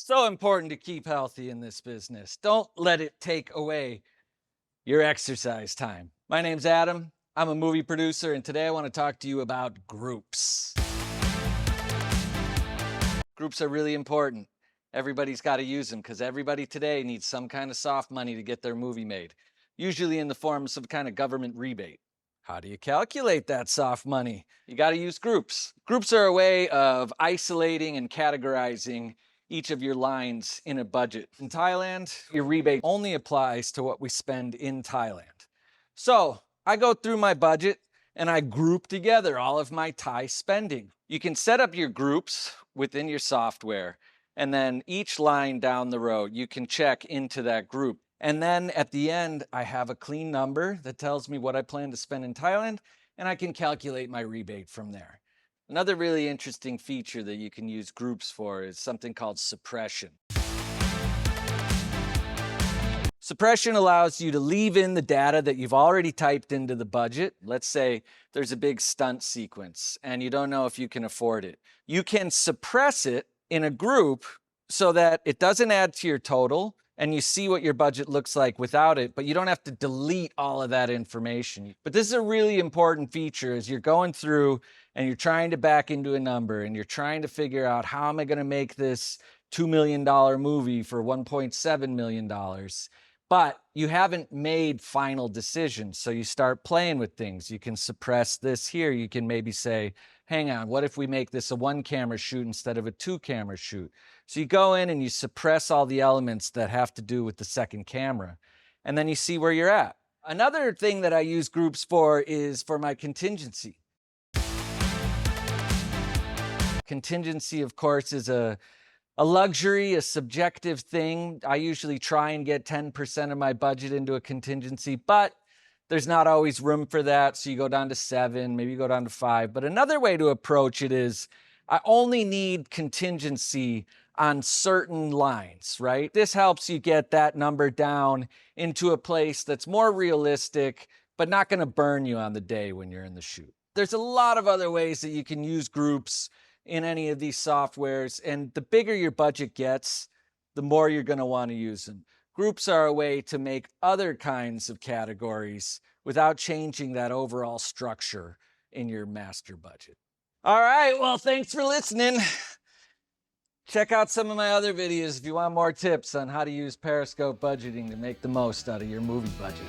So important to keep healthy in this business. Don't let it take away your exercise time. My name's Adam. I'm a movie producer, and today I want to talk to you about groups. Groups are really important. Everybody's got to use them because everybody today needs some kind of soft money to get their movie made, usually in the form of some kind of government rebate. How do you calculate that soft money? You got to use groups. Groups are a way of isolating and categorizing each of your lines in a budget. In Thailand, your rebate only applies to what we spend in Thailand. So I go through my budget and I group together all of my Thai spending. You can set up your groups within your software, and then each line down the road, you can check into that group. And then at the end, I have a clean number that tells me what I plan to spend in Thailand, and I can calculate my rebate from there. Another really interesting feature that you can use groups for is something called suppression. Suppression allows you to leave in the data that you've already typed into the budget. Let's say there's a big stunt sequence and you don't know if you can afford it. You can suppress it in a group so that it doesn't add to your total and you see what your budget looks like without it, but you don't have to delete all of that information. But this is a really important feature as you're going through and you're trying to back into a number and you're trying to figure out, how am I going to make this $2 million movie for $1.7 million? But you haven't made final decisions. So you start playing with things. You can suppress this here. You can maybe say, hang on, what if we make this a 1-camera shoot instead of a 2-camera shoot? So you go in and you suppress all the elements that have to do with the second camera, and then you see where you're at. Another thing that I use groups for is for my contingency. Contingency, of course, is a luxury, a subjective thing. I usually try and get 10% of my budget into a contingency, but there's not always room for that. So you go down to 7, maybe you go down to 5. But another way to approach it is I only need contingency on certain lines, right? This helps you get that number down into a place that's more realistic, but not going to burn you on the day when you're in the shoot. There's a lot of other ways that you can use groups in any of these softwares, and the bigger your budget gets, the more you're going to want to use them. Groups are a way to make other kinds of categories without changing that overall structure in your master budget. All right, well, thanks for listening. Check out some of my other videos if you want more tips on how to use Periscope budgeting to make the most out of your movie budget.